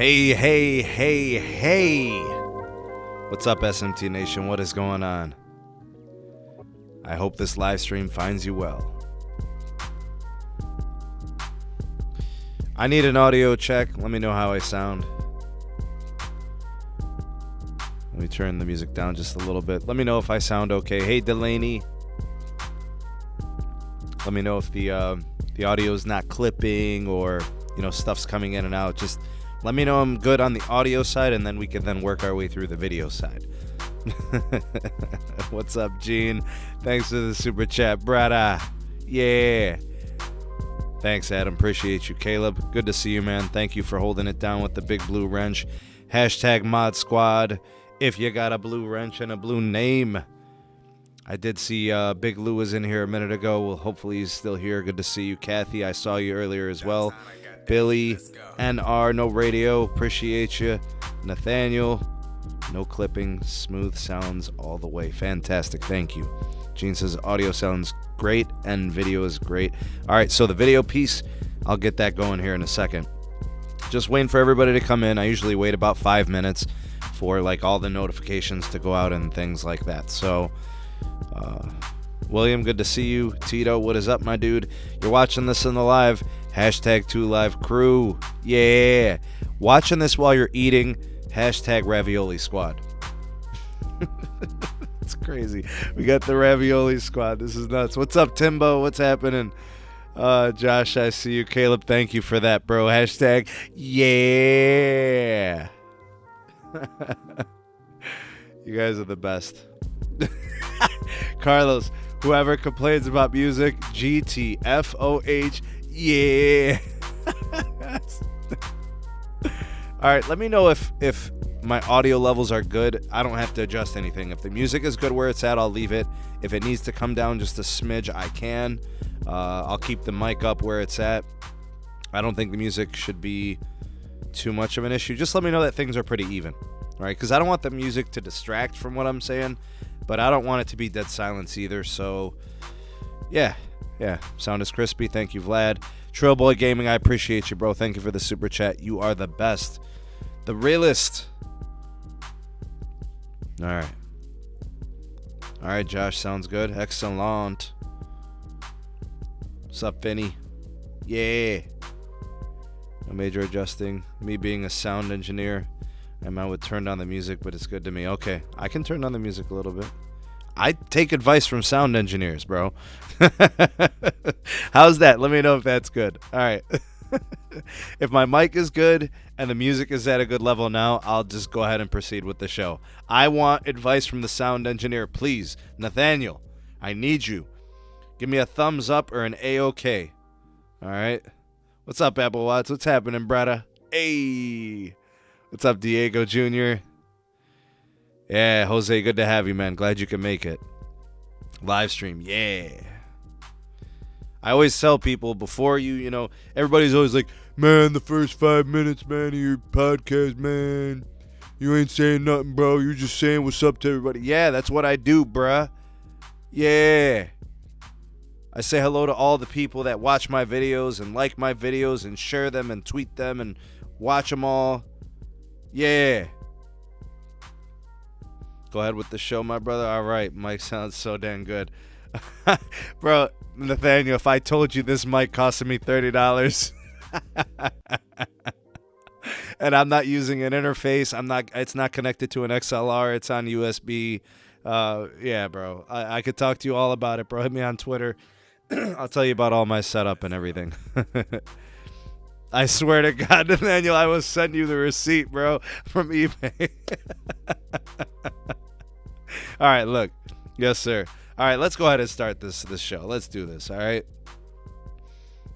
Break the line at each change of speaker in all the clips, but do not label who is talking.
Hey, hey, hey, hey. What's up, SMT Nation? What is going on? I hope this live stream finds you well. I need an audio check. Let me know how I sound. Let me turn the music down just a little bit. Let me know if I sound okay. Hey, Delaney. Let me know if the audio is not clipping or, stuff's coming in and out. Just let me know I'm good on the audio side, and then we can then work our way through the video side. What's up, Gene? Thanks for the super chat, brother. Yeah. Thanks, Adam. Appreciate you, Caleb. Good to see you, man. Thank you for holding it down with the big blue wrench. Hashtag mod squad. If you got a blue wrench and a blue name. I did see Big Lou was in here a minute ago. Well, hopefully he's still here. Good to see you, Kathy. I saw you earlier as well. Billy, NR, no radio. Appreciate you. Nathaniel, no clipping. Smooth sounds all the way. Fantastic. Thank you. Gene says audio sounds great and video is great. All right, so the video piece, I'll get that going here in a second. Just waiting for everybody to come in. I usually wait about 5 minutes for all the notifications to go out and things like that. So William, good to see you. Tito, what is up, my dude? You're watching this in the live. Hashtag 2Live Crew. Yeah. Watching this while you're eating. Hashtag Ravioli Squad. It's crazy. We got the Ravioli Squad. This is nuts. What's up, Timbo? What's happening? Josh, I see you. Caleb, thank you for that, bro. Hashtag yeah. You guys are the best. Carlos, whoever complains about music, GTFOH, yeah. All right, let me know if my audio levels are good. I don't have to adjust anything. If the music is good where it's at, I'll leave it. If it needs to come down just a smidge, I can. I'll keep the mic up where it's at. I don't think the music should be too much of an issue. Just let me know that things are pretty even, right? Because I don't want the music to distract from what I'm saying, but I don't want it to be dead silence either. So, yeah. Sound is crispy. Thank you, Vlad. Trailboy Gaming, I appreciate you, bro. Thank you for the super chat. You are the best. The realist. All right, Josh. Sounds good. Excellent. What's up, Vinny? Yeah. No major adjusting. Me being a sound engineer, I would turn down the music, but it's good to me. Okay, I can turn down the music a little bit. I take advice from sound engineers, bro. How's that? Let me know if that's good. All right. If my mic is good and the music is at a good level now, I'll just go ahead and proceed with the show. I want advice from the sound engineer, please. Nathaniel, I need you. Give me a thumbs up or an A-OK. All right. What's up, Apple Watts? What's happening, brother? Hey. What's up, Diego Jr.? Yeah, Jose, good to have you, man. Glad you can make it. Live stream, yeah. I always tell people before everybody's always like, man, the first 5 minutes, man, of your podcast, man, you ain't saying nothing, bro. You're just saying what's up to everybody. Yeah, that's what I do, bruh. Yeah. I say hello to all the people that watch my videos and like my videos and share them and tweet them and watch them all. Yeah. Go ahead with the show, my brother. All right. Mic sounds so damn good. Bro, Nathaniel, if I told you this mic costed me $30 and I'm not using an interface, it's not connected to an XLR, it's on USB. Yeah, bro. I could talk to you all about it, bro. Hit me on Twitter. I'll tell you about all my setup and everything. I swear to God, Nathaniel, I will send you the receipt, bro, from eBay. All right, look. Yes, sir. All right, let's go ahead and start this show. Let's do this, all right? All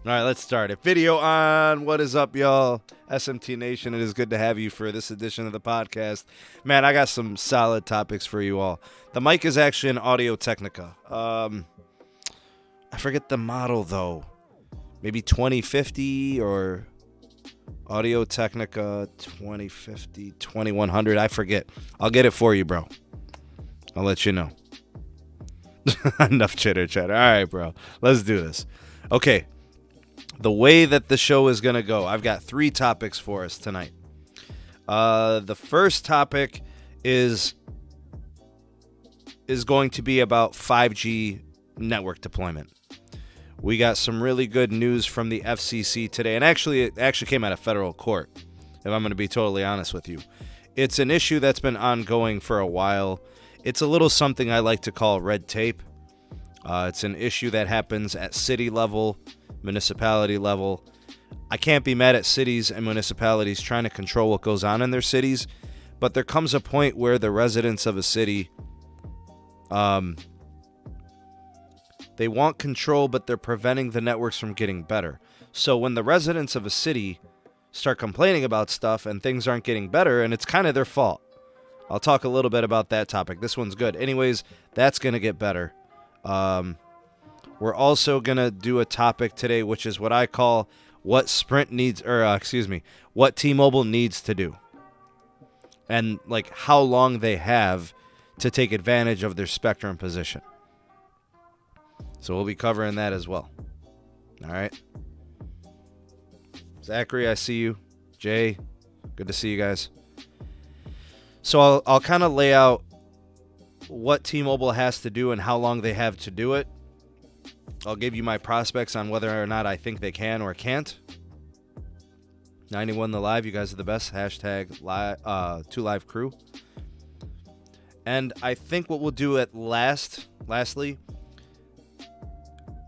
right, let's start it. Video on. What is up, y'all? SMT Nation, it is good to have you for this edition of the podcast. Man, I got some solid topics for you all. The mic is actually an Audio Technica. I forget the model, though. Maybe 2050 or Audio Technica 2050, 2100. I forget. I'll get it for you, bro. I'll let you know. Enough chitter chatter. All right, bro. Let's do this. Okay. The way that the show is going to go, I've got 3 topics for us tonight. The first topic is going to be about 5G network deployment. We got some really good news from the FCC today, and it actually came out of federal court, if I'm going to be totally honest with you. It's an issue that's been ongoing for a while. It's a little something I like to call red tape. It's an issue that happens at city level, municipality level. I can't be mad at cities and municipalities trying to control what goes on in their cities, but there comes a point where the residents of a city, they want control, but they're preventing the networks from getting better. So when the residents of a city start complaining about stuff and things aren't getting better, and it's kind of their fault. I'll talk a little bit about that topic. This one's good. Anyways, that's going to get better. We're also going to do a topic today, which is what I call what Sprint needs, what T-Mobile needs to do. And like how long they have to take advantage of their spectrum position. So we'll be covering that as well. All right. Zachary, I see you. Jay, good to see you guys. So I'll kind of lay out what T-Mobile has to do and how long they have to do it. I'll give you my prospects on whether or not I think they can or can't. 91 the live, you guys are the best. Hashtag 2Live crew. And I think what we'll do lastly,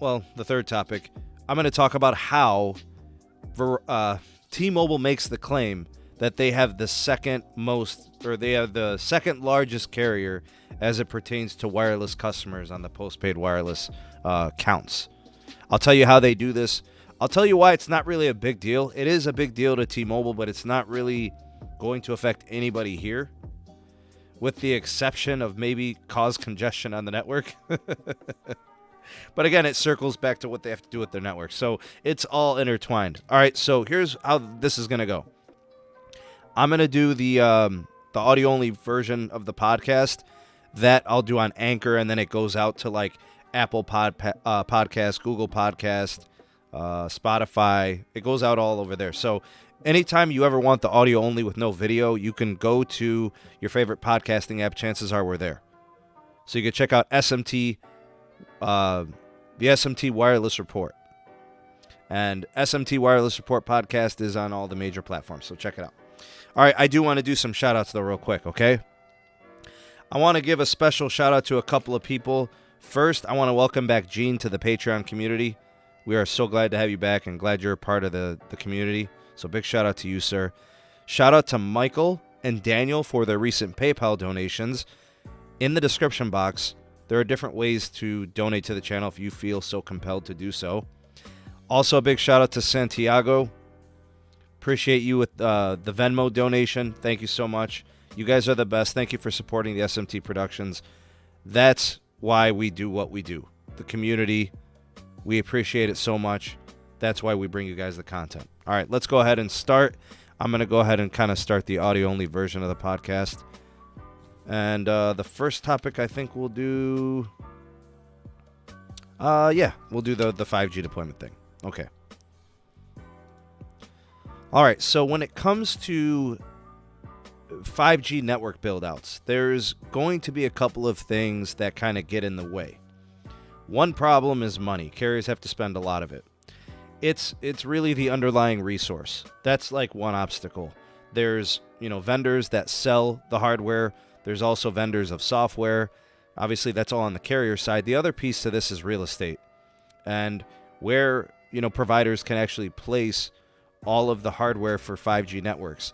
well, the third topic, I'm going to talk about how T-Mobile makes the claim that they have the second largest carrier as it pertains to wireless customers on the postpaid wireless counts. I'll tell you how they do this. I'll tell you why it's not really a big deal. It is a big deal to T-Mobile, but it's not really going to affect anybody here, with the exception of maybe cause congestion on the network. But again, it circles back to what they have to do with their network. So it's all intertwined. All right, so here's how this is going to go. I'm going to do the audio-only version of the podcast that I'll do on Anchor, and then it goes out to like Apple Podcast, Google Podcast, Spotify. It goes out all over there. So anytime you ever want the audio-only with no video, you can go to your favorite podcasting app. Chances are we're there. So you can check out SMT, the SMT Wireless Report. And SMT Wireless Report podcast is on all the major platforms, so check it out. All right, I do want to do some shout-outs, though, real quick, okay? I want to give a special shout-out to a couple of people. First, I want to welcome back Gene to the Patreon community. We are so glad to have you back and glad you're a part of the community. So big shout-out to you, sir. Shout-out to Michael and Daniel for their recent PayPal donations. In the description box, there are different ways to donate to the channel if you feel so compelled to do so. Also, a big shout-out to Santiago. Appreciate you with the Venmo donation. Thank you so much. You guys are the best. Thank you for supporting the SMT Productions. That's why we do what we do. The community, we appreciate it so much. That's why we bring you guys the content. All right, let's go ahead and start. I'm going to go ahead and kind of start the audio-only version of the podcast. And the first topic I think we'll do... we'll do the 5G deployment thing. Okay. All right, so when it comes to 5G network build-outs, there's going to be a couple of things that kind of get in the way. One problem is money. Carriers have to spend a lot of it. It's really the underlying resource. That's like one obstacle. There's, vendors that sell the hardware. There's also vendors of software. Obviously, that's all on the carrier side. The other piece to this is real estate and where, providers can actually place all of the hardware for 5G networks.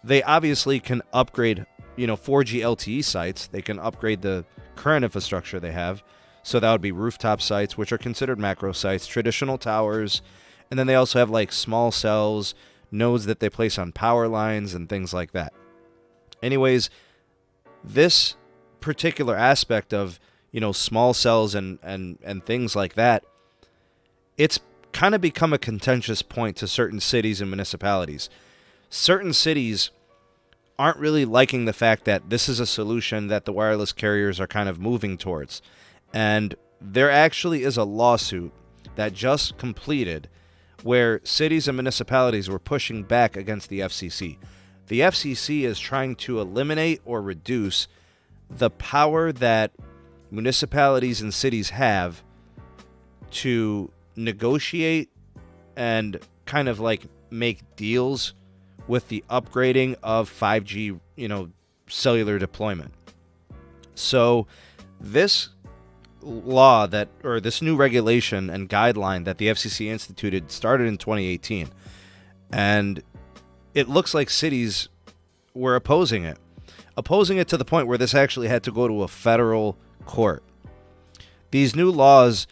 They obviously can upgrade, 4G LTE sites. They can upgrade the current infrastructure they have. So that would be rooftop sites, which are considered macro sites, traditional towers, and then they also have like small cells, nodes that they place on power lines and things like that. Anyways, this particular aspect of, small cells and things like that, it's kind of become a contentious point to certain cities and municipalities. Certain cities aren't really liking the fact that this is a solution that the wireless carriers are kind of moving towards. And there actually is a lawsuit that just completed where cities and municipalities were pushing back against the FCC. the FCC is trying to eliminate or reduce the power that municipalities and cities have to negotiate and kind of like make deals with the upgrading of 5G, cellular deployment. So this law this new regulation and guideline that the FCC instituted started in 2018, and it looks like cities were opposing it to the point where this actually had to go to a federal court. These new laws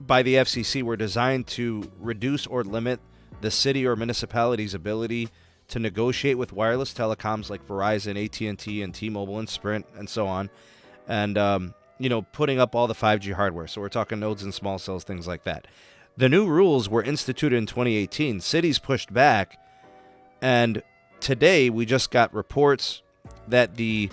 by the FCC were designed to reduce or limit the city or municipality's ability to negotiate with wireless telecoms like Verizon, AT&T, and T-Mobile and Sprint and so on, and putting up all the 5G hardware. So we're talking nodes and small cells, things like that. The new rules were instituted in 2018. Cities pushed back, and today we just got reports that the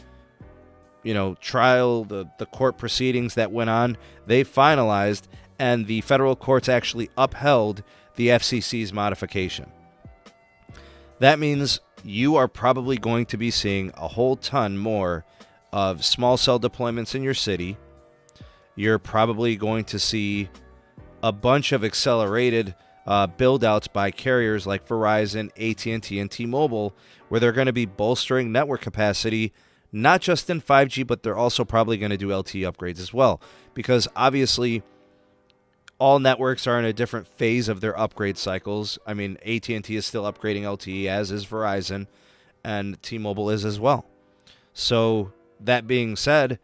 trial, the court proceedings that went on, they finalized, and the federal courts actually upheld the FCC's modification. That means you are probably going to be seeing a whole ton more of small cell deployments in your city. You're probably going to see a bunch of accelerated build-outs by carriers like Verizon, AT&T, and T-Mobile, where they're going to be bolstering network capacity, not just in 5G, but they're also probably going to do LTE upgrades as well. Because obviously, all networks are in a different phase of their upgrade cycles. I mean, AT&T is still upgrading LTE, as is Verizon, and T-Mobile is as well. So that being said,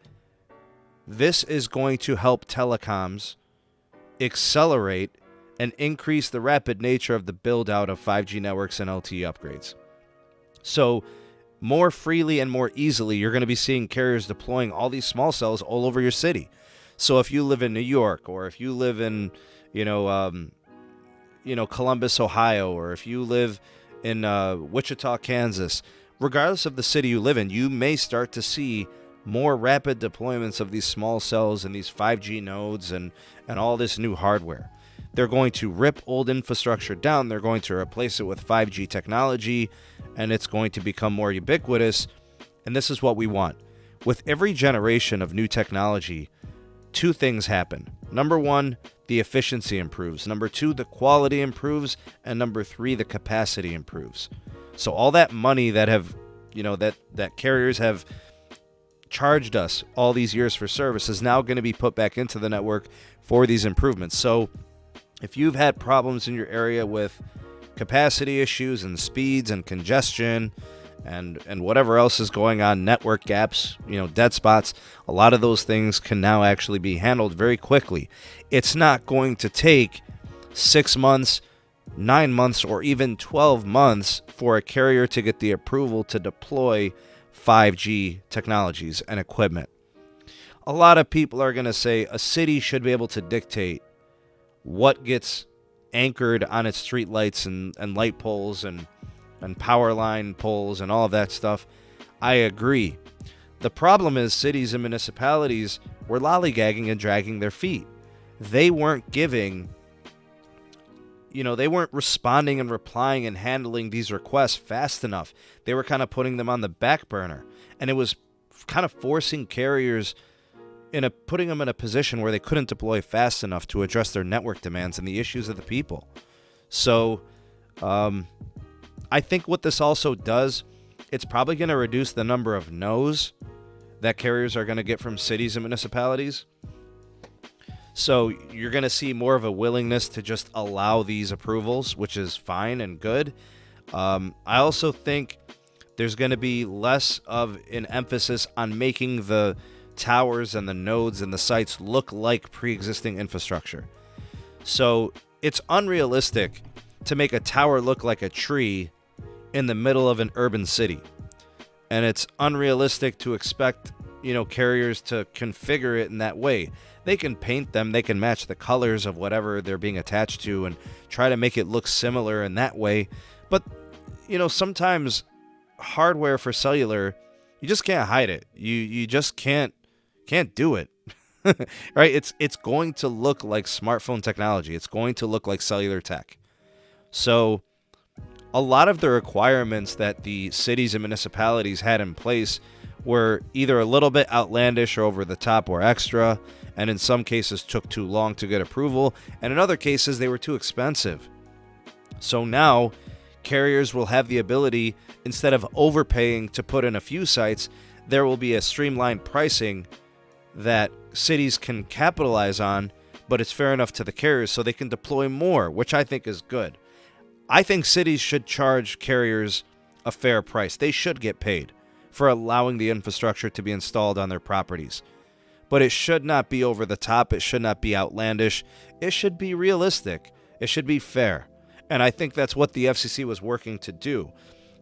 this is going to help telecoms accelerate and increase the rapid nature of the build-out of 5G networks and LTE upgrades. So more freely and more easily, you're going to be seeing carriers deploying all these small cells all over your city. So if you live in New York, or if you live in, Columbus, Ohio, or if you live in Wichita, Kansas, regardless of the city you live in, you may start to see more rapid deployments of these small cells and these 5G nodes and all this new hardware. They're going to rip old infrastructure down. They're going to replace it with 5G technology, and it's going to become more ubiquitous. And this is what we want. With every generation of new technology, two things happen. Number one, the efficiency improves. Number two, the quality improves. And number three, the capacity improves. So all that money that that carriers have charged us all these years for service is now going to be put back into the network for these improvements. So if you've had problems in your area with capacity issues and speeds and congestion and whatever else is going on, network gaps, dead spots, a lot of those things can now actually be handled very quickly. It's not going to take 6 months, 9 months, or even 12 months for a carrier to get the approval to deploy 5G technologies and equipment. A lot of people are going to say a city should be able to dictate what gets anchored on its streetlights and light poles and power line poles and all of that stuff. I agree. The problem is cities and municipalities were lollygagging and dragging their feet. They weren't they weren't responding and replying and handling these requests fast enough. They were kind of putting them on the back burner. And it was kind of forcing carriers putting them in a position where they couldn't deploy fast enough to address their network demands and the issues of the people. So, I think what this also does, it's probably going to reduce the number of no's that carriers are going to get from cities and municipalities. So you're going to see more of a willingness to just allow these approvals, which is fine and good. I also think there's going to be less of an emphasis on making the towers and the nodes and the sites look like pre-existing infrastructure. So it's unrealistic to make a tower look like a tree in the middle of an urban city. And it's unrealistic to expect, carriers to configure it in that way. They can paint them, they can match the colors of whatever they're being attached to and try to make it look similar in that way. But, sometimes hardware for cellular, you just can't hide it. You just can't do it. Right? It's going to look like smartphone technology. It's going to look like cellular tech. So a lot of the requirements that the cities and municipalities had in place were either a little bit outlandish or over the top or extra, and in some cases took too long to get approval, and in other cases they were too expensive. So now carriers will have the ability, instead of overpaying to put in a few sites, there will be a streamlined pricing that cities can capitalize on, but it's fair enough to the carriers so they can deploy more, which I think is good. I think cities should charge carriers a fair price. They should get paid for allowing the infrastructure to be installed on their properties. But it should not be over the top. It should not be outlandish. It should be realistic. It should be fair. And I think that's what the FCC was working to do.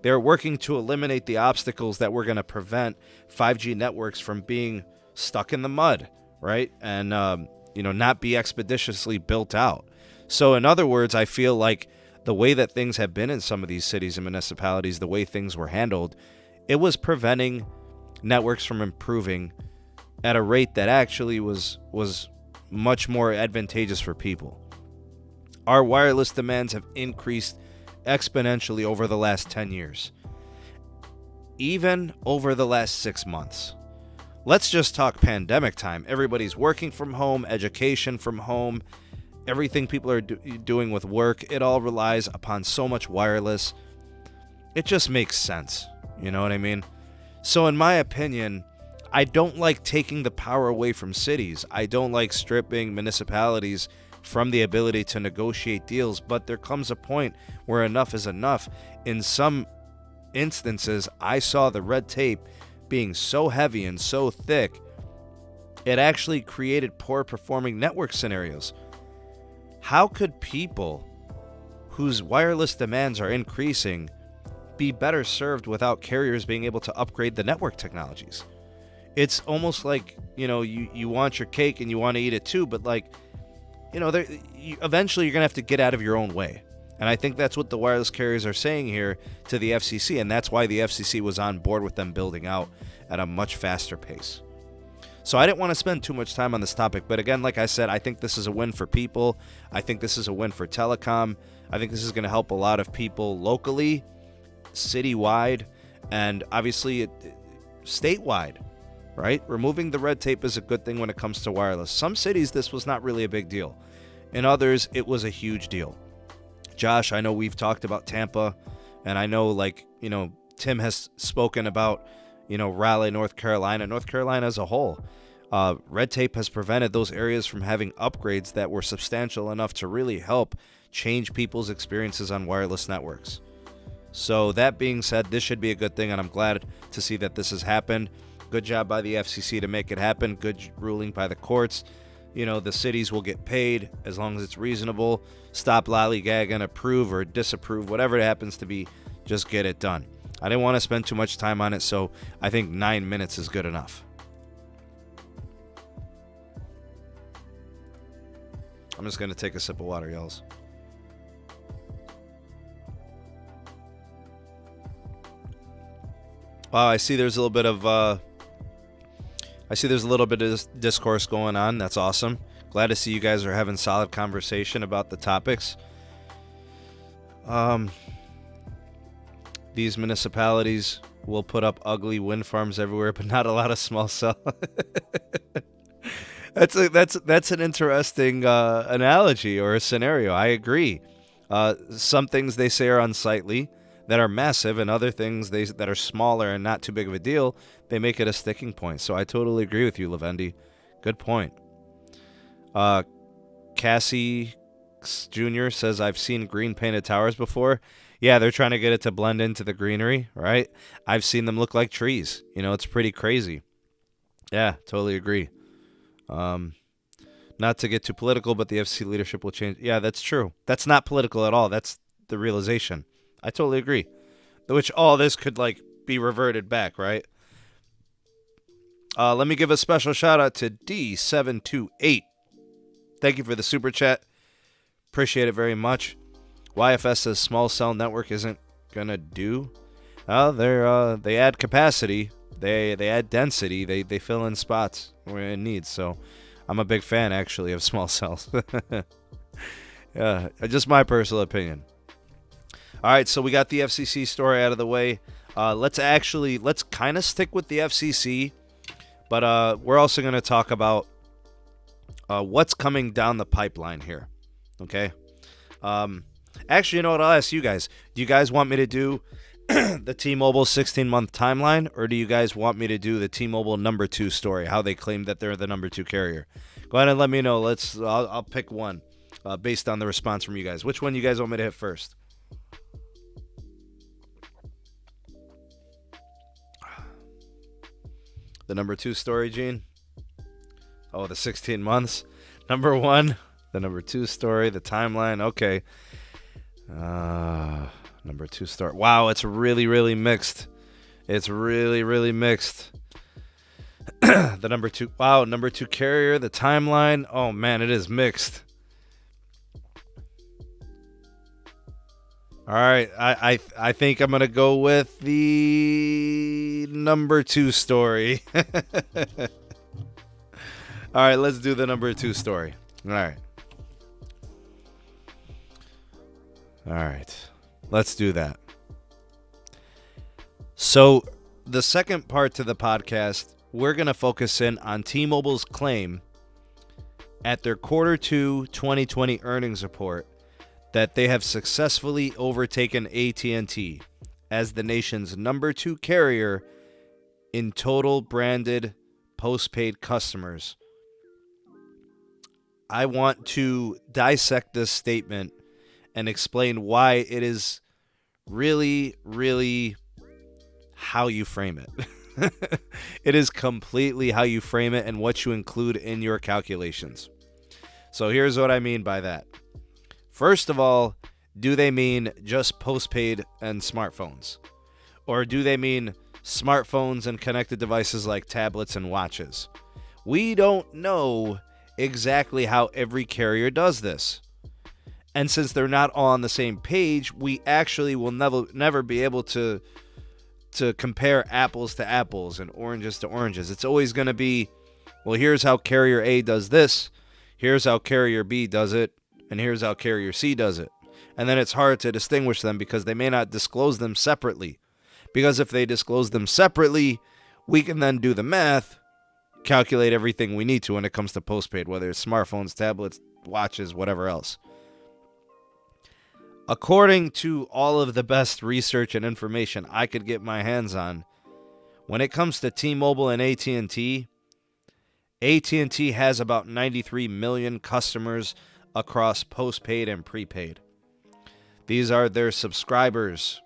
They're working to eliminate the obstacles that were going to prevent 5G networks from being stuck in the mud, right? And, not be expeditiously built out. So in other words, I feel like the way that things have been in some of these cities and municipalities, the way things were handled, it was preventing networks from improving at a rate that actually was much more advantageous for people. Our wireless demands have increased exponentially over the last 10 years. Even over the last 6 months. Let's just talk pandemic time. Everybody's working from home, education from home, everything people are doing with work, it all relies upon so much wireless. It just makes sense. You know what I mean? So in my opinion, I don't like taking the power away from cities. I don't like stripping municipalities from the ability to negotiate deals, but there comes a point where enough is enough. In some instances, I saw the red tape being so heavy and so thick, it actually created poor performing network scenarios. How could people whose wireless demands are increasing be better served without carriers being able to upgrade the network technologies? It's almost like, you want your cake and you want to eat it too, but eventually you're going to have to get out of your own way. And I think that's what the wireless carriers are saying here to the FCC, and that's why the FCC was on board with them building out at a much faster pace. So I didn't want to spend too much time on this topic, but again, like I said, I think this is a win for people. I think this is a win for telecom. I think this is going to help a lot of people locally, citywide, and obviously statewide, right? Removing the red tape is a good thing when it comes to wireless. Some cities, this was not really a big deal. In others, it was a huge deal. Josh, I know we've talked about Tampa, and I know, Tim has spoken about, Raleigh, North Carolina as a whole. Red tape has prevented those areas from having upgrades that were substantial enough to really help change people's experiences on wireless networks. So that being said, this should be a good thing, and I'm glad to see that this has happened. Good job by the FCC to make it happen. Good ruling by the courts. The cities will get paid as long as it's reasonable. Stop lollygagging, approve or disapprove, whatever it happens to be, just get it done. I didn't want to spend too much time on it, so I think 9 minutes is good enough. I'm just going to take a sip of water, y'alls. Wow, I see there's a little bit of discourse going on. That's awesome. Glad to see you guys are having solid conversation about the topics. These municipalities will put up ugly wind farms everywhere, but not a lot of small cell. That's an interesting analogy or a scenario. I agree. Some things they say are unsightly that are massive, and other things that are smaller and not too big of a deal, they make it a sticking point. So I totally agree with you, Lavendi. Good point. Cassie Jr. says, I've seen green painted towers before. Yeah, they're trying to get it to blend into the greenery, right? I've seen them look like trees. It's pretty crazy. Yeah, totally agree. Not to get too political, but the FC leadership will change. Yeah, that's true. That's not political at all. That's the realization. I totally agree. Which all this could be reverted back, right? Let me give a special shout out to D728. Thank you for the super chat. Appreciate it very much. YFS says small cell network isn't gonna do. They add capacity. They add density. They fill in spots where it needs. So I'm a big fan actually of small cells. Yeah, just my personal opinion. All right, so we got the FCC story out of the way. Let's kind of stick with the FCC, but we're also going to talk about what's coming down the pipeline here. Okay. Actually, you know what? I'll ask you guys. Do you guys want me to do the T-Mobile 16-month timeline, or do you guys want me to do the T-Mobile number 2 story, how they claim that they're the number 2 carrier? Go ahead and let me know. I'll pick one based on the response from you guys. Which one you guys want me to hit first? The number 2 story, Gene? Oh, the 16 months. Number 1, the number 2 story, the timeline. Okay. Number 2 story. Wow, it's really, really mixed. It's really, really mixed. The number 2. Wow, number 2 carrier, the timeline. Oh, man, it is mixed. All right, I think I'm going to go with the number 2 story. All right, let's do the number 2 story. All right. All right. Let's do that. So, the second part to the podcast, we're going to focus in on T-Mobile's claim at their quarter 2 2020 earnings report that they have successfully overtaken AT&T as the nation's number 2 carrier in total branded postpaid customers. I want to dissect this statement and explain why it is really, really how you frame it. It is completely how you frame it and what you include in your calculations. So here's what I mean by that. First of all, do they mean just postpaid and smartphones? Or do they mean smartphones and connected devices like tablets and watches? We don't know exactly how every carrier does this. And since they're not all on the same page, we actually will never be able to compare apples to apples and oranges to oranges. It's always going to be, well, here's how carrier A does this, here's how carrier B does it, and here's how carrier C does it. And then it's hard to distinguish them because they may not disclose them separately. Because if they disclose them separately, we can then do the math, calculate everything we need to when it comes to postpaid, whether it's smartphones, tablets, watches, whatever else. According to all of the best research and information I could get my hands on, when it comes to T-Mobile and AT&T, AT&T has about 93 million customers across postpaid and prepaid. These are their subscribers.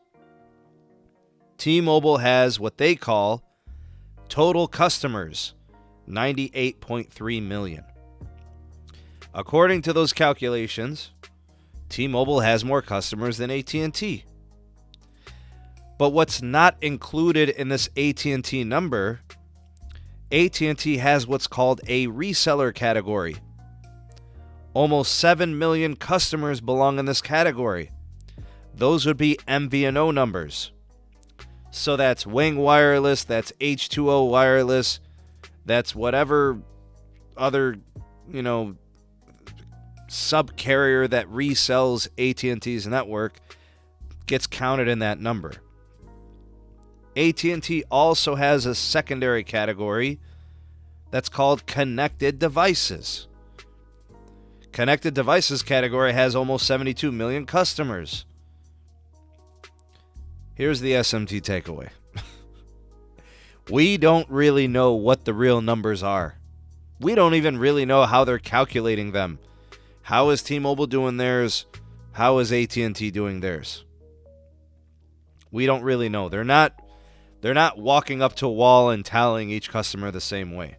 T-Mobile has what they call total customers, 98.3 million. According to those calculations, T-Mobile has more customers than AT&T. But what's not included in this AT&T number, AT&T has what's called a reseller category. Almost 7 million customers belong in this category. Those would be MVNO numbers. So that's Wing Wireless, that's H2O Wireless, that's whatever other, sub-carrier that resells AT&T's network gets counted in that number. AT&T also has a secondary category that's called connected devices. Connected devices category has almost 72 million customers. Here's the SMT takeaway. We don't really know what the real numbers are. We don't even really know how they're calculating them. How is T-Mobile doing theirs? How is AT&T doing theirs? We don't really know. They're not walking up to a wall and tallying each customer the same way.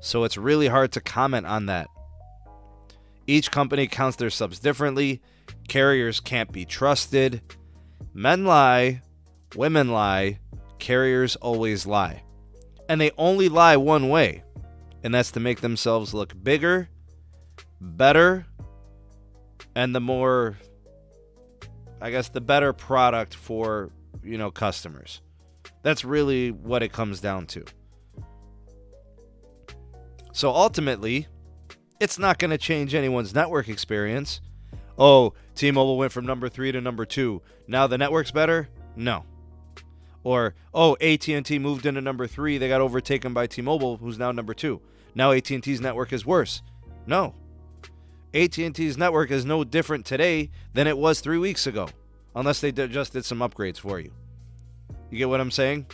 So it's really hard to comment on that. Each company counts their subs differently. Carriers can't be trusted. Men lie, women lie, carriers always lie. And they only lie one way, and that's to make themselves look bigger, better, and the better product for, customers. That's really what it comes down to. So ultimately, it's not going to change anyone's network experience. Oh, T-Mobile went from number 3 to number 2. Now the network's better? No. Or, oh, AT&T moved into number 3. They got overtaken by T-Mobile, who's now number 2. Now AT&T's network is worse. No. AT&T's network is no different today than it was 3 weeks ago. Unless they just did some upgrades for you. You get what I'm saying?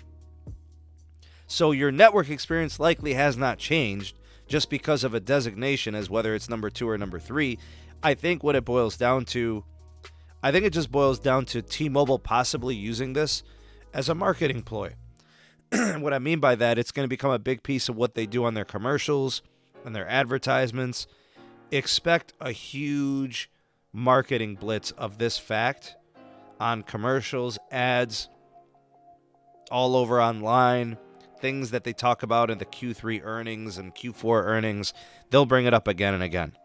So your network experience likely has not changed just because of a designation as whether it's number 2 or number 3. I think what it boils down to, I think it just boils down to T-Mobile possibly using this as a marketing ploy. What I mean by that, it's going to become a big piece of what they do on their commercials and their advertisements. Expect a huge marketing blitz of this fact on commercials, ads, all over online, things that they talk about in the Q3 earnings and Q4 earnings. They'll bring it up again and again.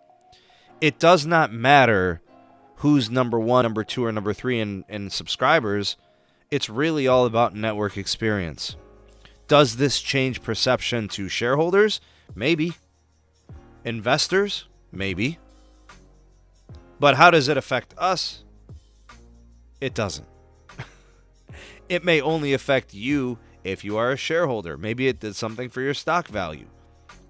It does not matter who's number 1, number 2, or number 3 in subscribers. It's really all about network experience. Does this change perception to shareholders? Maybe. Investors? Maybe. But how does it affect us? It doesn't. It may only affect you if you are a shareholder. Maybe it did something for your stock value.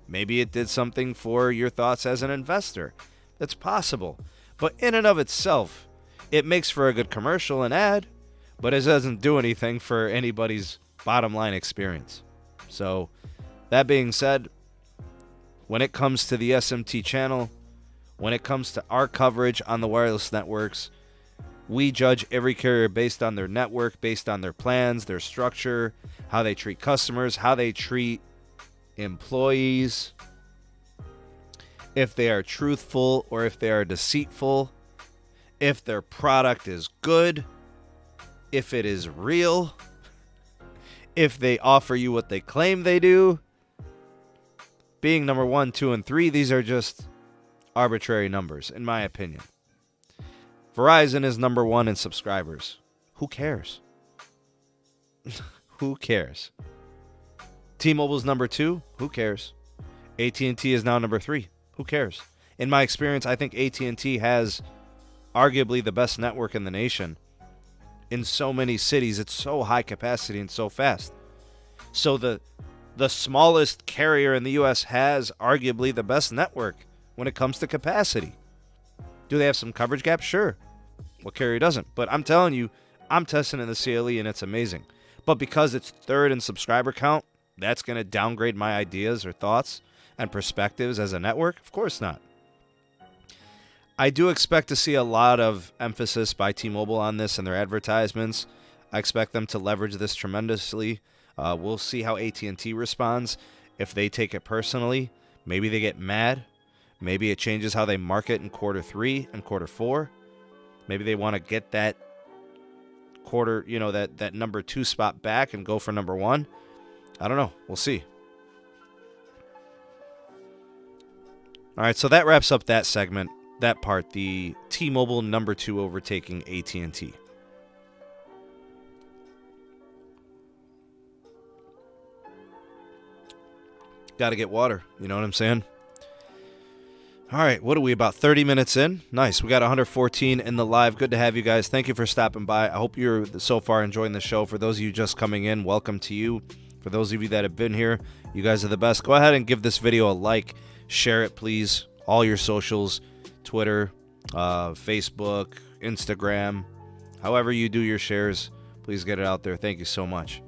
Maybe it did something for your thoughts as an investor. That's possible. But in and of itself, it makes for a good commercial and ad, but it doesn't do anything for anybody's bottom line experience. So, that being said, when it comes to the SMT channel, when it comes to our coverage on the wireless networks, we judge every carrier based on their network, based on their plans, their structure, how they treat customers, how they treat employees, if they are truthful or if they are deceitful, if their product is good, if it is real, if they offer you what they claim they do. Being number 1, 2, and 3, these are just arbitrary numbers, in my opinion. Verizon is number 1 in subscribers. Who cares? Who cares? T-Mobile's number 2. Who cares? AT&T is now number 3. Who cares? In my experience, I think AT&T has arguably the best network in the nation. In so many cities, it's so high capacity and so fast. So the smallest carrier in the U.S. has arguably the best network when it comes to capacity. Do they have some coverage gaps? Sure. What carrier doesn't? But I'm telling you, I'm testing in the CLE and it's amazing. But because it's 3rd in subscriber count, that's going to downgrade my ideas or thoughts and perspectives as a network? Of course not. I do expect to see a lot of emphasis by T-Mobile on this in their advertisements. I expect them to leverage this tremendously. We'll see how AT&T responds. If they take it personally, maybe they get mad. Maybe it changes how they market in quarter 3 and quarter 4. Maybe they want to get that quarter, that number 2 spot back and go for number 1. I don't know. We'll see. All right, so that wraps up that segment, that part, the T-Mobile number 2 overtaking AT&T. Got to get water, you know what I'm saying? All right, what are we, about 30 minutes in? Nice, we got 114 in the live. Good to have you guys. Thank you for stopping by. I hope you're so far enjoying the show. For those of you just coming in, welcome to you. For those of you that have been here, you guys are the best. Go ahead and give this video a like. Share it, please. All your socials, Twitter, Facebook, Instagram. However you do your shares, please get it out there. Thank you so much.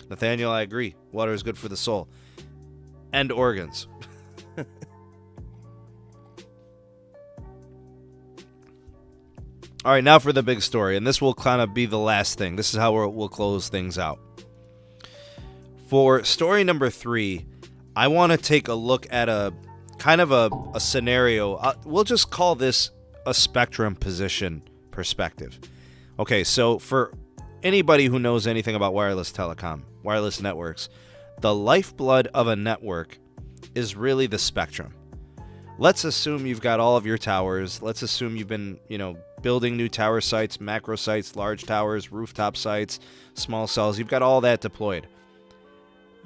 Nathaniel, I agree. Water is good for the soul. And organs. All right, now for the big story, and this will kind of be the last thing. This is how we'll close things out. For story number 3, I want to take a look at a kind of a scenario. We'll just call this a spectrum position perspective. Okay, so for anybody who knows anything about wireless telecom, wireless networks, the lifeblood of a network is really the spectrum. Let's assume you've got all of your towers. Let's assume you've been, building new tower sites, macro sites, large towers, rooftop sites, small cells. You've got all that deployed.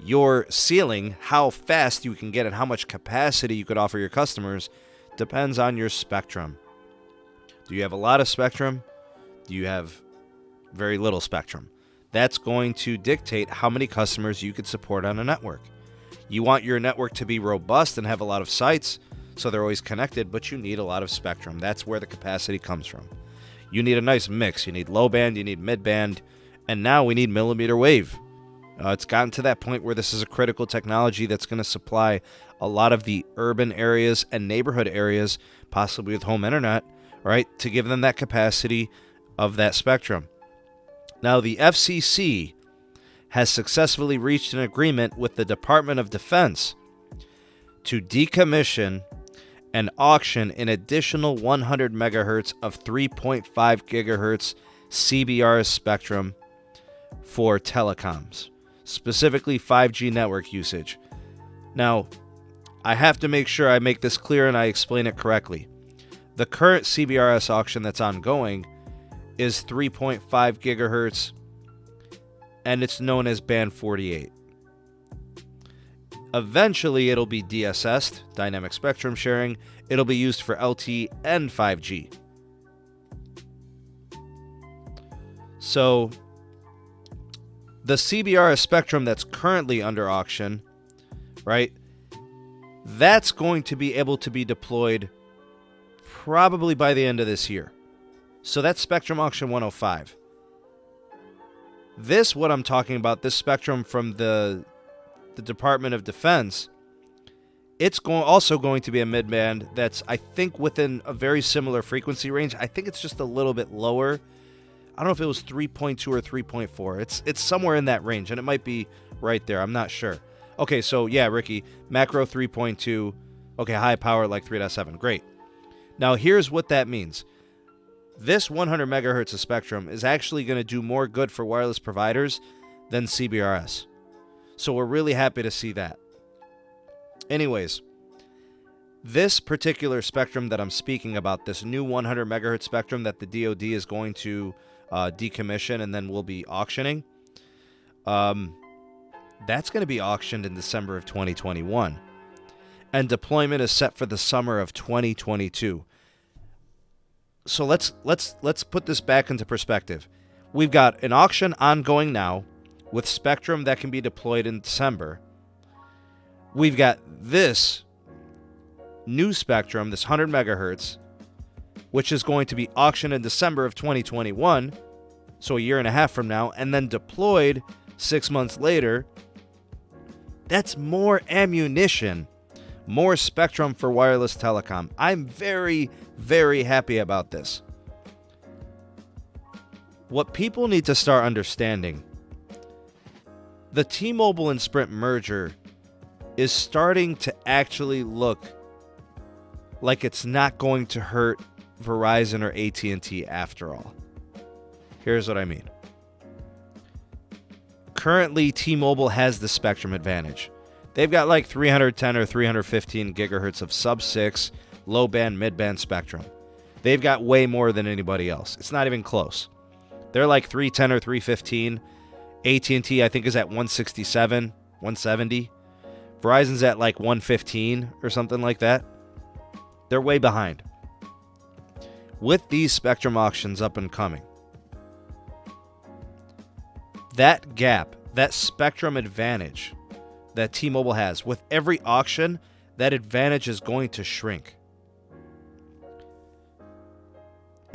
Your ceiling, how fast you can get and how much capacity you could offer your customers, depends on your spectrum. Do you have a lot of spectrum? Do you have very little spectrum? That's going to dictate how many customers you could support on a network. You want your network to be robust and have a lot of sites so they're always connected, but you need a lot of spectrum. That's where the capacity comes from. You need a nice mix. You need low band, you need mid band, and now we need millimeter wave. It's gotten to that point where this is a critical technology that's going to supply a lot of the urban areas and neighborhood areas, possibly with home internet, right, to give them that capacity of that spectrum. Now, the FCC has successfully reached an agreement with the Department of Defense to decommission and auction an additional 100 megahertz of 3.5 gigahertz CBRS spectrum for telecoms, specifically 5G network usage. Now, I have to make sure I make this clear and I explain it correctly. The current CBRS auction that's ongoing is 3.5 gigahertz, and it's known as Band 48. Eventually, it'll be DSS'd, dynamic spectrum sharing. It'll be used for LTE and 5G. So, the CBRS spectrum that's currently under auction, right, that's going to be able to be deployed probably by the end of this year. So that's Spectrum Auction 105. This, what I'm talking about, this spectrum from the Department of Defense, it's also going to be a mid-band that's, I think, within a very similar frequency range. I think it's just a little bit lower. I don't know if it was 3.2 or 3.4. It's somewhere in that range, and it might be right there. I'm not sure. Okay, so yeah, Ricky, macro 3.2. Okay, high power like 3.7. Great. Now, here's what that means. This 100 megahertz of spectrum is actually going to do more good for wireless providers than CBRS. So we're really happy to see that. Anyways, this particular spectrum that I'm speaking about, this new 100 megahertz spectrum that the DoD is going to decommission and then will be auctioning, that's going to be auctioned in December of 2021. And deployment is set for the summer of 2022. So let's put this back into perspective. We've got an auction ongoing now with spectrum that can be deployed in December. We've got this new spectrum, this 100 megahertz, which is going to be auctioned in December of 2021, so a year and a half from now, and then deployed 6 months later. That's more ammunition, more spectrum for wireless telecom. I'm very, very happy about this. What people need to start understanding, the T-Mobile and Sprint merger is starting to actually look like it's not going to hurt Verizon or AT&T after all. Here's what I mean. Currently, T-Mobile has the spectrum advantage. They've got like 310 or 315 gigahertz of sub-6, low-band, mid-band spectrum. They've got way more than anybody else. It's not even close. They're like 310 or 315. AT&T, I think, is at 167, 170. Verizon's at like 115 or something like that. They're way behind. With these spectrum auctions up and coming, that gap, that spectrum advantage that T-Mobile has, with every auction, that advantage is going to shrink.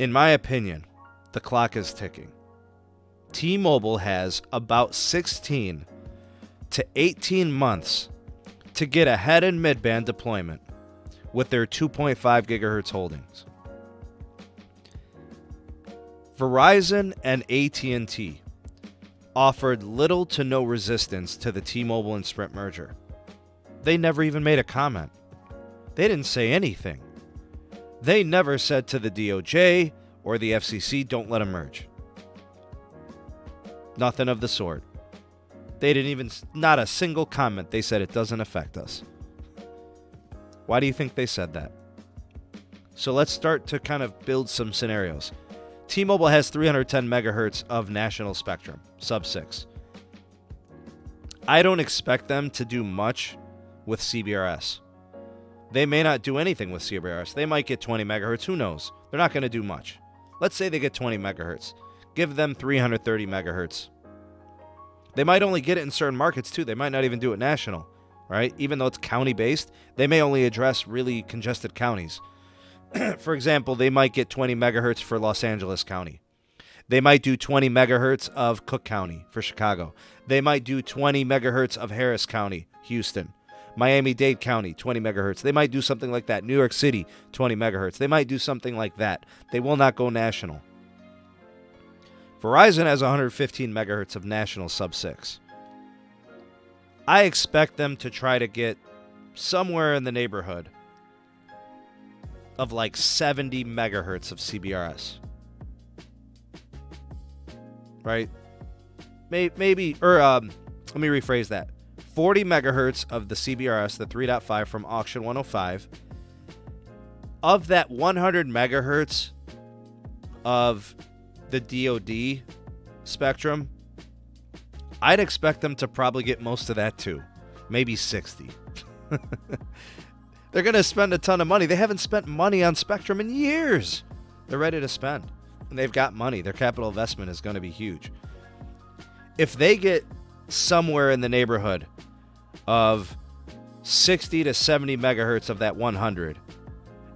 In my opinion, the clock is ticking. T-Mobile has about 16 to 18 months to get ahead in mid-band deployment with their 2.5 gigahertz holdings. Verizon and AT&T offered little to no resistance to the T-Mobile and Sprint merger. They never even made a comment. They didn't say anything. They never said to the DOJ or the FCC, don't let them merge. Nothing of the sort. They didn't even, not a single comment. They said it doesn't affect us. Why do you think they said that? So let's start to kind of build some scenarios. T-Mobile has 310 megahertz of national spectrum, sub-6. I don't expect them to do much with CBRS. They may not do anything with CBRS. They might get 20 megahertz. Who knows? They're not going to do much. Let's say they get 20 megahertz. Give them 330 megahertz. They might only get it in certain markets, too. They might not even do it national, right? Even though it's county-based, they may only address really congested counties. For example, they might get 20 megahertz for Los Angeles County. They might do 20 megahertz of Cook County for Chicago. They might do 20 megahertz of Harris County, Houston. Miami-Dade County, 20 megahertz. They might do something like that. New York City, 20 megahertz. They might do something like that. They will not go national. Verizon has 115 megahertz of national sub-6. I expect them to try to get somewhere in the neighborhood of like 70 megahertz of CBRS. Right? Maybe, or let me rephrase that. 40 megahertz of the CBRS, the 3.5 from Auction 105. Of that 100 megahertz of the DoD spectrum, I'd expect them to probably get most of that too. Maybe 60. They're going to spend a ton of money. They haven't spent money on spectrum in years. They're ready to spend. And they've got money. Their capital investment is going to be huge. If they get somewhere in the neighborhood of 60 to 70 megahertz of that 100,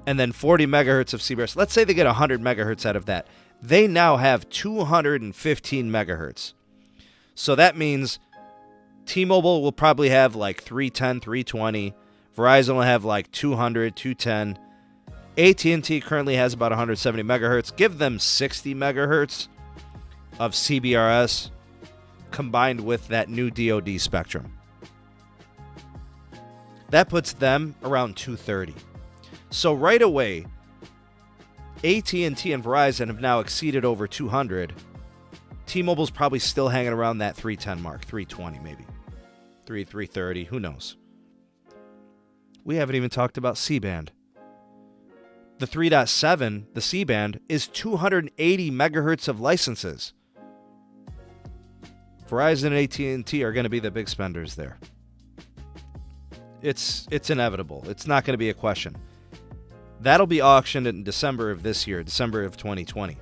and then 40 megahertz of CBRS, let's say they get 100 megahertz out of that, they now have 215 megahertz. So that means T-Mobile will probably have like 310, 320. Verizon will have like 200, 210. AT&T currently has about 170 megahertz. Give them 60 megahertz of CBRS combined with that new DoD spectrum. That puts them around 230. So right away, AT&T and Verizon have now exceeded over 200. T-Mobile's probably still hanging around that 310 mark, 320 maybe. 330, who knows? We haven't even talked about C-band. The 3.7, the C-band, is 280 megahertz of licenses. Verizon and AT&T are going to be the big spenders there. It's inevitable. It's not going to be a question. That'll be auctioned in December of this year, December of 2020.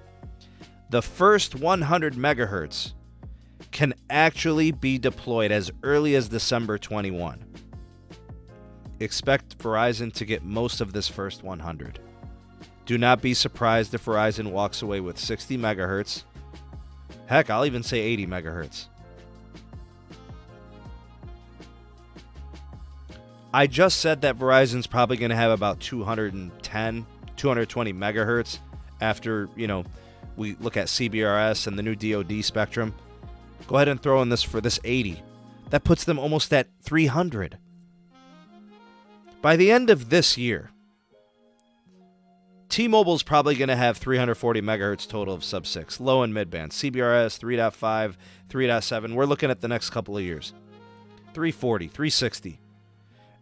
The first 100 megahertz can actually be deployed as early as December 21. Expect Verizon to get most of this first 100. Do not be surprised if Verizon walks away with 60 megahertz. Heck, I'll even say 80 megahertz. I just said that Verizon's probably going to have about 210, 220 megahertz after, we look at CBRS and the new DoD spectrum. Go ahead and throw in this for this 80. That puts them almost at 300. By the end of this year, T-Mobile's probably going to have 340 megahertz total of sub-6, low and mid-band. CBRS, 3.5, 3.7. We're looking at the next couple of years. 340, 360.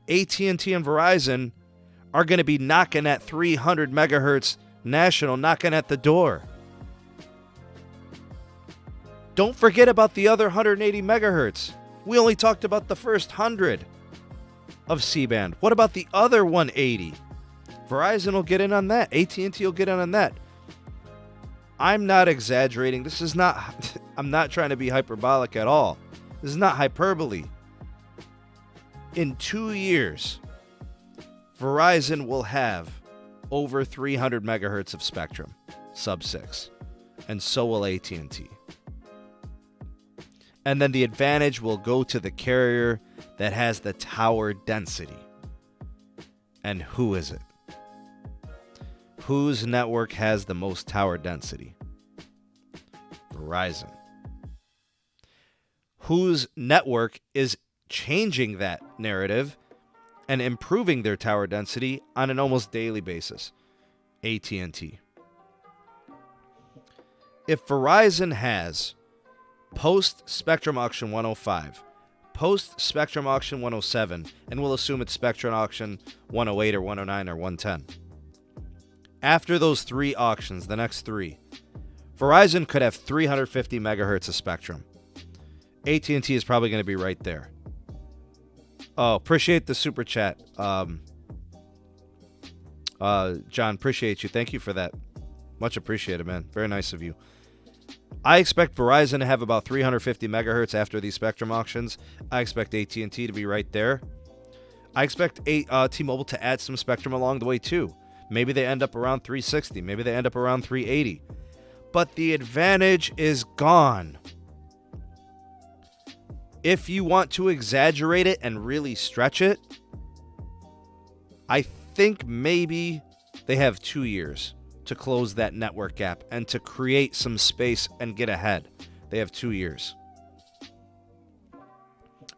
AT&T and Verizon are going to be knocking at 300 megahertz national, knocking at the door. Don't forget about the other 180 megahertz. We only talked about the first 100 of C-band. What about the other 180? Verizon will get in on that. AT&T will get in on that. I'm not exaggerating. I'm not trying to be hyperbolic at all. This is not hyperbole. In 2 years, Verizon will have over 300 megahertz of spectrum, sub-6, and so will AT&T. And then the advantage will go to the carrier that has the tower density. And who is it? Whose network has the most tower density? Verizon. Whose network is changing that narrative and improving their tower density on an almost daily basis? AT&T. If Verizon has post-Spectrum Auction 105, post-Spectrum Auction 107, and we'll assume it's Spectrum Auction 108 or 109 or 110. After those three auctions, the next three, Verizon could have 350 megahertz of spectrum. AT&T is probably going to be right there. Oh, appreciate the super chat. John, appreciate you. Thank you for that. Much appreciated, man. Very nice of you. I expect Verizon to have about 350 megahertz after these spectrum auctions. I expect AT&T to be right there. I expect T-Mobile to add some spectrum along the way too. Maybe they end up around 360. Maybe they end up around 380. But the advantage is gone. If you want to exaggerate it and really stretch it, I think maybe they have 2 years to close that network gap and to create some space and get ahead. They have 2 years.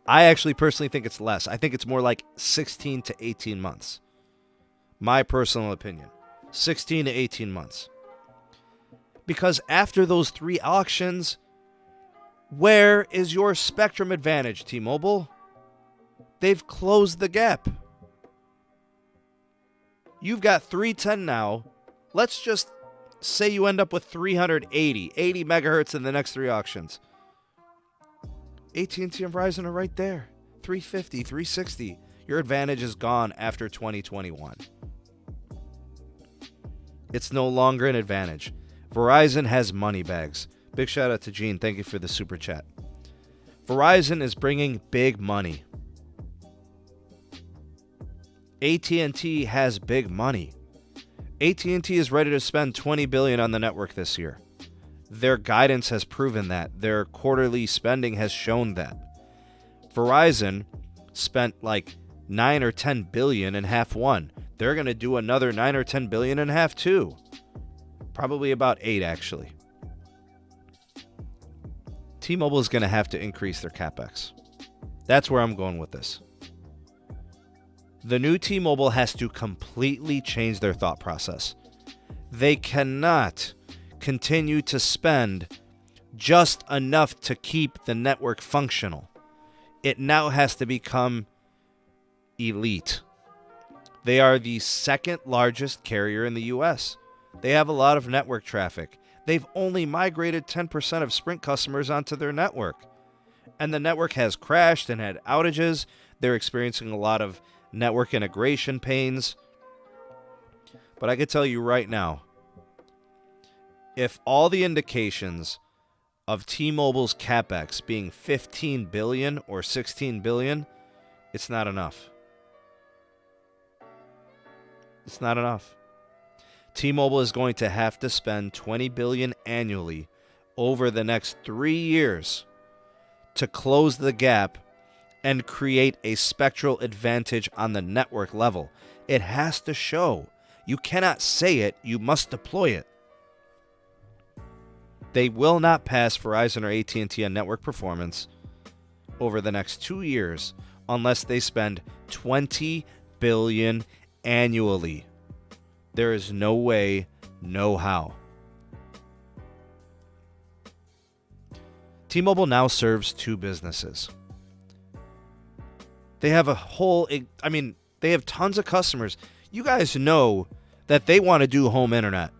I actually personally think it's less. I think it's more like 16 to 18 months. My personal opinion. 16 to 18 months. Because after those 3 auctions, where is your spectrum advantage, T-Mobile? They've closed the gap. You've got 310 now. Let's just say you end up with 380, 80 megahertz in the next 3 auctions. AT&T and Verizon are right there. 350, 360. Your advantage is gone after 2021. It's no longer an advantage. Verizon has money bags. Big shout out to Gene. Thank you for the super chat. Verizon is bringing big money. AT&T has big money. AT&T is ready to spend $20 billion on the network this year. Their guidance has proven that. Their quarterly spending has shown that. Verizon spent like 9 or 10 billion in half one. They're going to do another 9 or 10 billion in half two. Probably about 8 actually. T-Mobile is going to have to increase their capex. That's where I'm going with this. The new T-Mobile has to completely change their thought process. They cannot continue to spend just enough to keep the network functional. It now has to become elite. They are the second largest carrier in the U.S. They have a lot of network traffic. They've only migrated 10% of Sprint customers onto their network. And the network has crashed and had outages. They're experiencing a lot of network integration pains. But I can tell you right now, if all the indications of T-Mobile's capex being 15 billion or 16 billion, it's not enough. It's not enough. T-Mobile is going to have to spend 20 billion annually over the next 3 years to close the gap and create a spectral advantage on the network level. It has to show. You cannot say it, you must deploy it. They will not pass Verizon or AT&T on network performance over the next 2 years unless they spend 20 billion annually. There is no way, no how. T-Mobile now serves 2 businesses. They have they have tons of customers. You guys know that they want to do home internet.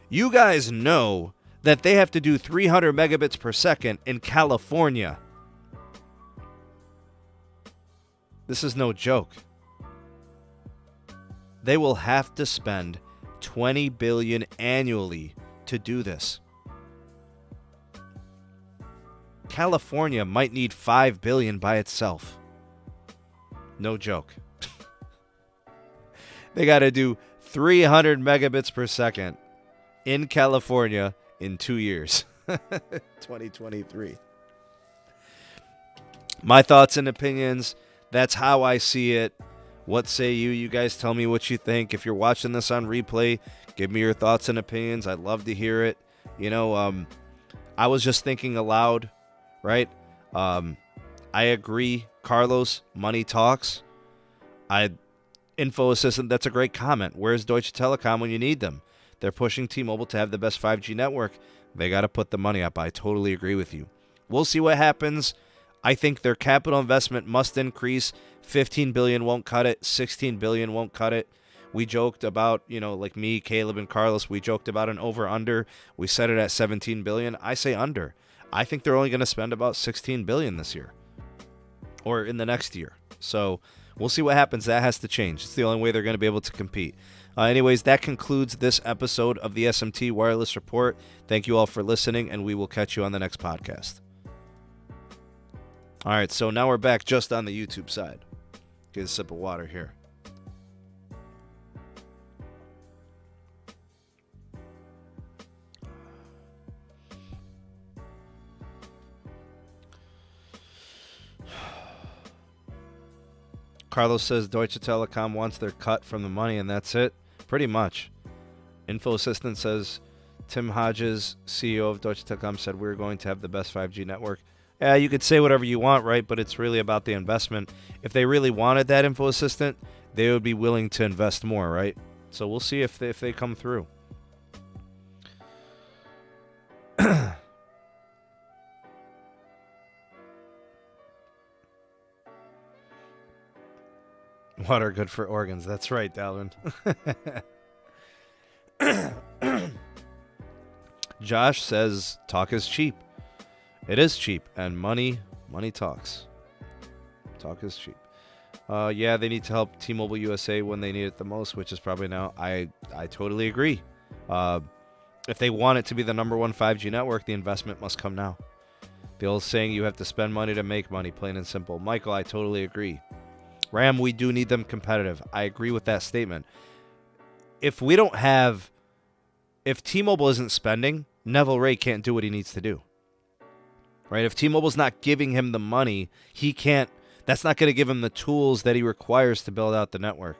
You guys know that they have to do 300 megabits per second in California. This is no joke. They will have to spend 20 billion annually to do this. California might need 5 billion by itself. No joke. They got to do 300 megabits per second in California in 2 years. 2023. My thoughts and opinions. That's how I see it. What say you? You guys tell me what you think. If you're watching this on replay, give me your thoughts and opinions. I'd love to hear it. You know, I was just thinking aloud, right? I agree, Carlos. Money talks. Info Assistant, that's a great comment. Where's Deutsche Telekom when you need them? They're pushing T-Mobile to have the best 5G network. They got to put the money up. I totally agree with you. We'll see what happens. I think their capital investment must increase. 15 billion won't cut it. 16 billion won't cut it. We joked about, like me, Caleb, and Carlos, we joked about an over-under. We set it at 17 billion. I say under. I think they're only going to spend about 16 billion this year or in the next year. So we'll see what happens. That has to change. It's the only way they're going to be able to compete. Anyways, that concludes this episode of the SMT Wireless Report. Thank you all for listening, and we will catch you on the next podcast. All right, so now we're back just on the YouTube side. Get a sip of water here. Carlos says Deutsche Telekom wants their cut from the money, and that's it. Pretty much. Info Assistant says Tim Hodges, CEO of Deutsche Telekom, said we're going to have the best 5G network. Yeah, you could say whatever you want, right? But it's really about the investment. If they really wanted that Info Assistant, they would be willing to invest more, right? So we'll see if they come through. Water good for organs. That's right, Alvin. Josh says talk is cheap. It is cheap, and money talks. Talk is cheap. Yeah, they need to help T-Mobile USA when they need it the most, which is probably now. I totally agree. If they want it to be the number one 5G network, the investment must come now. The old saying, you have to spend money to make money, plain and simple. Michael, I totally agree. Ram, we do need them competitive. I agree with that statement. If T-Mobile isn't spending, Neville Ray can't do what he needs to do. Right? If T-Mobile's not giving him the money, he can't. That's not going to give him the tools that he requires to build out the network.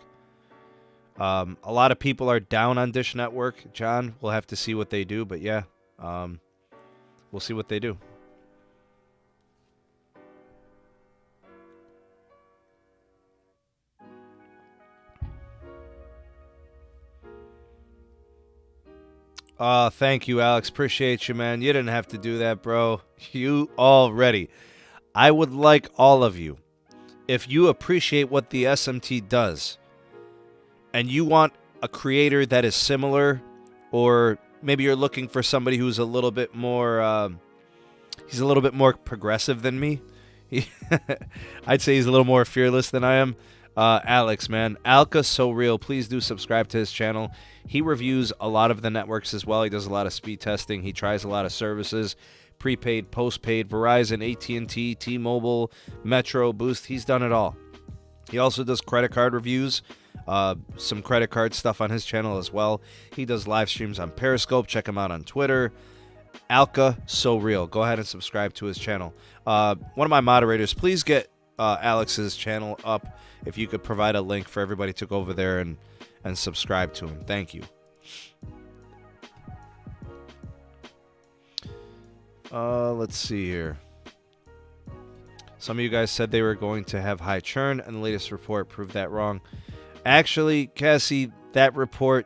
A lot of people are down on Dish Network, John. We'll have to see what they do, but yeah, we'll see what they do. Thank you, Alex. Appreciate you, man. You didn't have to do that, bro. You already. I would like all of you, if you appreciate what the SMT does, and you want a creator that is similar, or maybe you're looking for somebody who's a little bit more, he's a little bit more progressive than me. I'd say he's a little more fearless than I am. Alex, man. Alka So Real. Please do subscribe to his channel. He reviews a lot of the networks as well. He does a lot of speed testing. He tries a lot of services. Prepaid, postpaid, Verizon, AT&T, T-Mobile, Metro, Boost. He's done it all. He also does credit card reviews. Some credit card stuff on his channel as well. He does live streams on Periscope. Check him out on Twitter. Alka So Real. Go ahead and subscribe to his channel. One of my moderators, please get Alex's channel up. If you could provide a link for everybody to go over there and subscribe to him. Thank you. Let's see here. Some of you guys said they were going to have high churn, and the latest report proved that wrong. Actually, Cassie, that report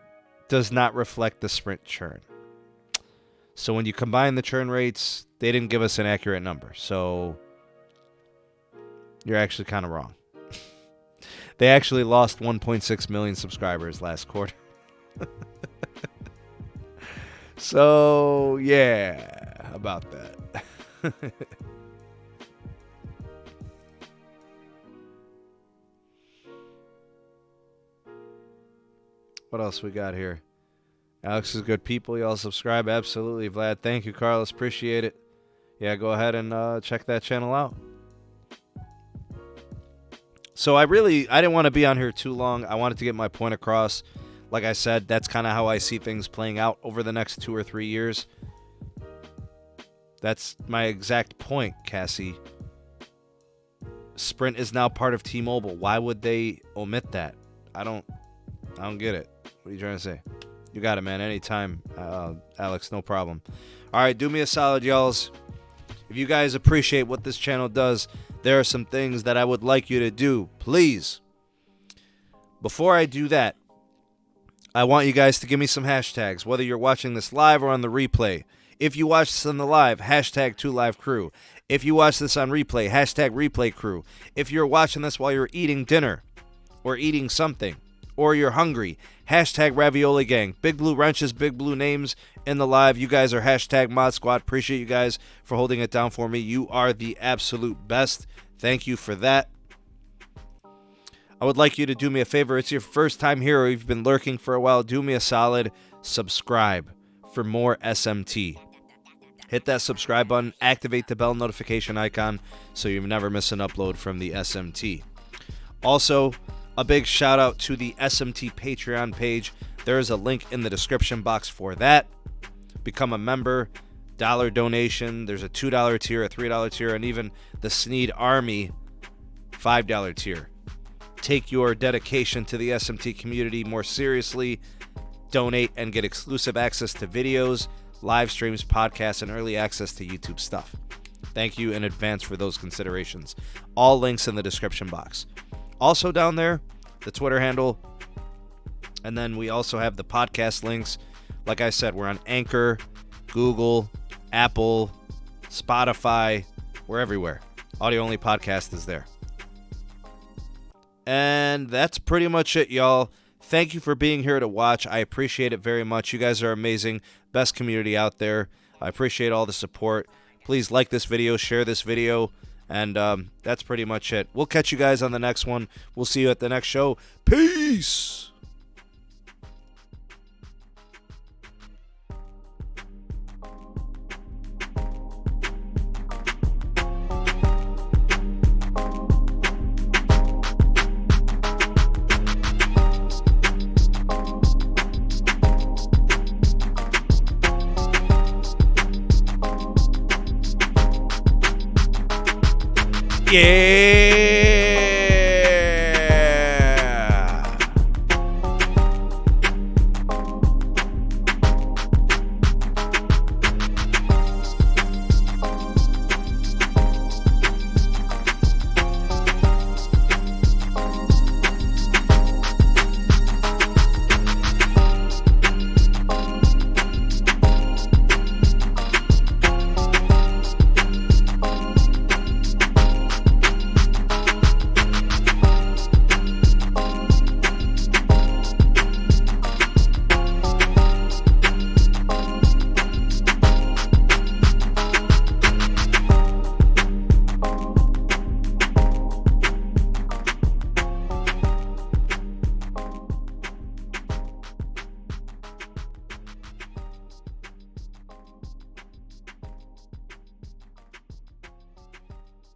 does not reflect the Sprint churn. So when you combine the churn rates, they didn't give us an accurate number. So you're actually kind of wrong. They actually lost 1.6 million subscribers last quarter. So, yeah, about that. What else we got here? Alex is good people. Y'all subscribe. Absolutely, Vlad. Thank you, Carlos. Appreciate it. Yeah, go ahead and check that channel out. So I didn't want to be on here too long. I wanted to get my point across. Like I said, that's kind of how I see things playing out over the next 2 or 3 years. That's my exact point, Cassie. Sprint is now part of T-Mobile. Why would they omit that? I don't get it. What are you trying to say? You got it, man. Anytime, Alex. No problem. All right, do me a solid, y'alls. If you guys appreciate what this channel does, there are some things that I would like you to do. Please. Before I do that, I want you guys to give me some hashtags, whether you're watching this live or on the replay. If you watch this on the live, hashtag 2LiveCrew. If you watch this on replay, hashtag ReplayCrew. If you're watching this while you're eating dinner or eating something, or you're hungry, hashtag Ravioli Gang. Big Blue Wrenches, Big Blue Names in the live. You guys are hashtag Mod Squad. Appreciate you guys for holding it down for me. You are the absolute best. Thank you for that. I would like you to do me a favor. It's your first time here or you've been lurking for a while. Do me a solid. Subscribe for more SMT. Hit that subscribe button. Activate the bell notification icon so you never miss an upload from the SMT. Also, a big shout out to the SMT Patreon page. There is a link in the description box for that. Become a member. $1 donation. There's a $2 tier, a $3 tier, and even the Sneed Army $5 tier. Take your dedication to the SMT community more seriously. Donate and get exclusive access to videos, live streams, podcasts, and early access to YouTube stuff. Thank you in advance for those considerations. All links in the description box. Also down there, the Twitter handle. And then we also have the podcast links. Like I said, we're on Anchor, Google, Apple, Spotify. We're everywhere. Audio Only Podcast is there. And that's pretty much it, y'all. Thank you for being here to watch. I appreciate it very much. You guys are amazing. Best community out there. I appreciate all the support. Please like this video, share this video, and that's pretty much it. We'll catch you guys on the next one. We'll see you at the next show. Peace! Yeah.